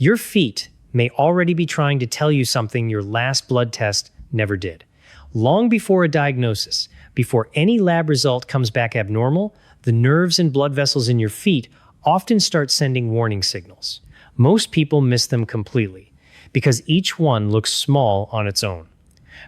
Your feet may already be trying to tell you something your last blood test never did. Long before a diagnosis, before any lab result comes back abnormal, the nerves and blood vessels in your feet often start sending warning signals. Most people miss them completely because each one looks small on its own.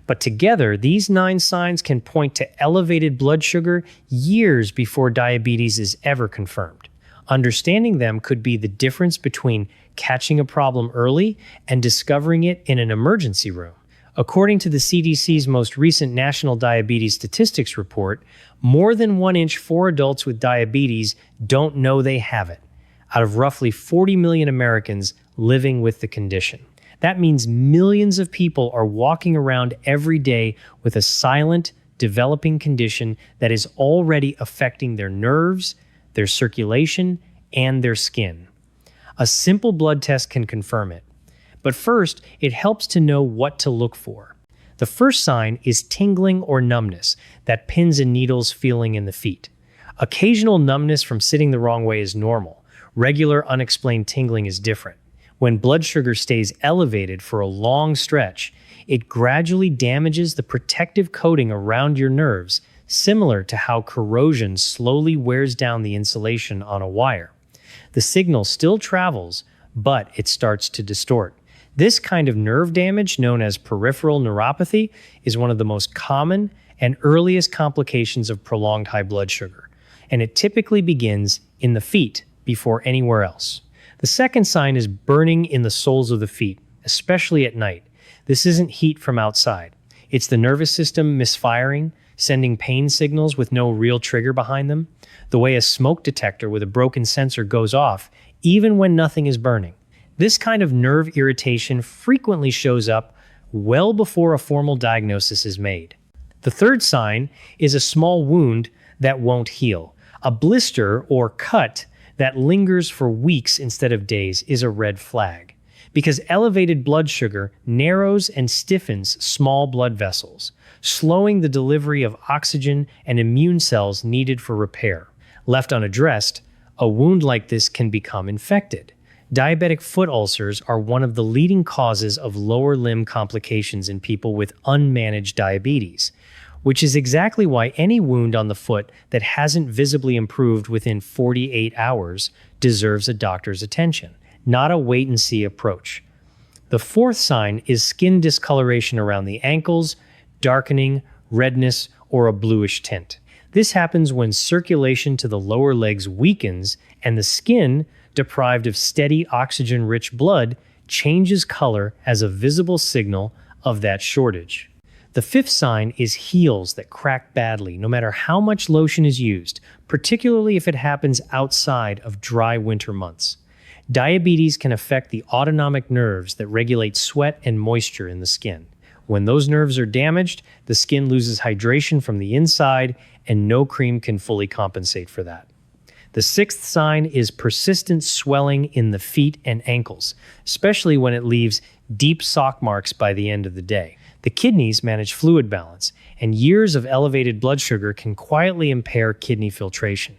But together, these 9 signs can point to elevated blood sugar years before diabetes is ever confirmed. Understanding them could be the difference between catching a problem early and discovering it in an emergency room. According to the CDC's most recent National Diabetes Statistics Report, more than 1 in 4 adults with diabetes don't know they have it, out of roughly 40 million Americans living with the condition. That means millions of people are walking around every day with a silent, developing condition that is already affecting their nerves, their circulation, and their skin. A simple blood test can confirm it. But first, it helps to know what to look for. The first sign is tingling or numbness, that pins and needles feeling in the feet. Occasional numbness from sitting the wrong way is normal. Regular, unexplained tingling is different. When blood sugar stays elevated for a long stretch, it gradually damages the protective coating around your nerves, similar to how corrosion slowly wears down the insulation on a wire. The signal still travels, but it starts to distort. This kind of nerve damage, known as peripheral neuropathy, is one of the most common and earliest complications of prolonged high blood sugar, and it typically begins in the feet before anywhere else. The second sign is burning in the soles of the feet, especially at night. This isn't heat from outside. It's the nervous system misfiring, sending pain signals with no real trigger behind them, the way a smoke detector with a broken sensor goes off, even when nothing is burning. This kind of nerve irritation frequently shows up well before a formal diagnosis is made. The third sign is a small wound that won't heal. A blister or cut that lingers for weeks instead of days is a red flag, because elevated blood sugar narrows and stiffens small blood vessels, slowing the delivery of oxygen and immune cells needed for repair. Left unaddressed, a wound like this can become infected. Diabetic foot ulcers are one of the leading causes of lower limb complications in people with unmanaged diabetes, which is exactly why any wound on the foot that hasn't visibly improved within 48 hours deserves a doctor's attention, not a wait-and-see approach. The fourth sign is skin discoloration around the ankles, darkening, redness, or a bluish tint. This happens when circulation to the lower legs weakens and the skin, deprived of steady oxygen-rich blood, changes color as a visible signal of that shortage. The fifth sign is heels that crack badly no matter how much lotion is used, particularly if it happens outside of dry winter months. Diabetes can affect the autonomic nerves that regulate sweat and moisture in the skin. When those nerves are damaged, the skin loses hydration from the inside, and no cream can fully compensate for that. The sixth sign is persistent swelling in the feet and ankles, especially when it leaves deep sock marks by the end of the day. The kidneys manage fluid balance, and years of elevated blood sugar can quietly impair kidney filtration.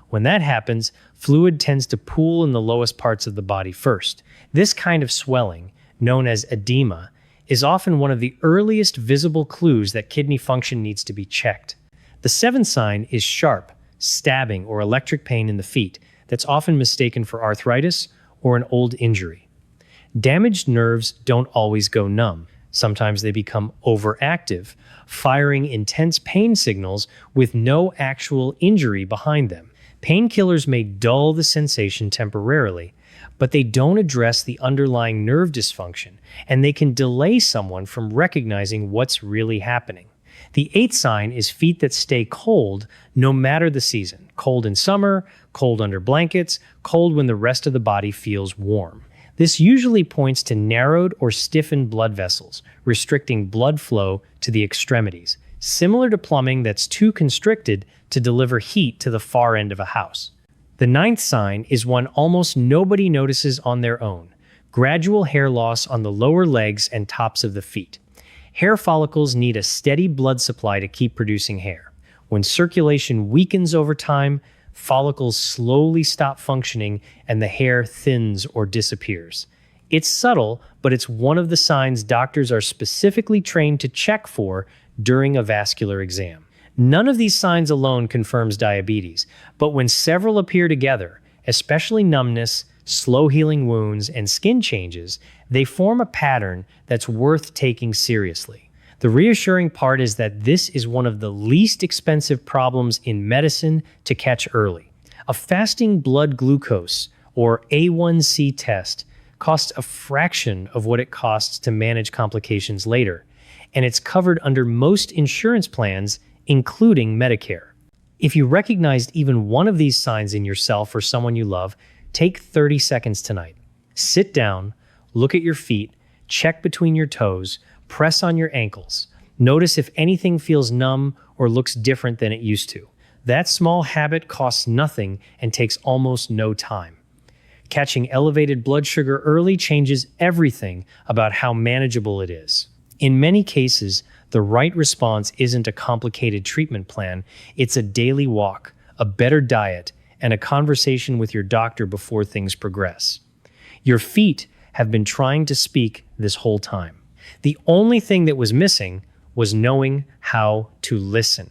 When that happens, fluid tends to pool in the lowest parts of the body first. This kind of swelling, known as edema, is often one of the earliest visible clues that kidney function needs to be checked. The seventh sign is sharp, stabbing, or electric pain in the feet that's often mistaken for arthritis or an old injury. Damaged nerves don't always go numb. Sometimes they become overactive, firing intense pain signals with no actual injury behind them. Painkillers may dull the sensation temporarily, but they don't address the underlying nerve dysfunction, and they can delay someone from recognizing what's really happening. The eighth sign is feet that stay cold no matter the season. Cold in summer, cold under blankets, cold when the rest of the body feels warm. This usually points to narrowed or stiffened blood vessels, restricting blood flow to the extremities, similar to plumbing that's too constricted to deliver heat to the far end of a house. The ninth sign is one almost nobody notices on their own: gradual hair loss on the lower legs and tops of the feet. Hair follicles need a steady blood supply to keep producing hair. When circulation weakens over time, follicles slowly stop functioning and the hair thins or disappears. It's subtle, but it's one of the signs doctors are specifically trained to check for during a vascular exam. None of these signs alone confirms diabetes, but when several appear together, especially numbness, slow healing wounds, and skin changes, they form a pattern that's worth taking seriously. The reassuring part is that this is one of the least expensive problems in medicine to catch early. A fasting blood glucose, or A1C test, costs a fraction of what it costs to manage complications later, and it's covered under most insurance plans, including Medicare. If you recognized even one of these signs in yourself or someone you love, take 30 seconds tonight. Sit down, look at your feet, check between your toes, press on your ankles. Notice if anything feels numb or looks different than it used to. That small habit costs nothing and takes almost no time. Catching elevated blood sugar early changes everything about how manageable it is. In many cases, the right response isn't a complicated treatment plan, it's a daily walk, a better diet, and a conversation with your doctor before things progress. Your feet have been trying to speak this whole time. The only thing that was missing was knowing how to listen.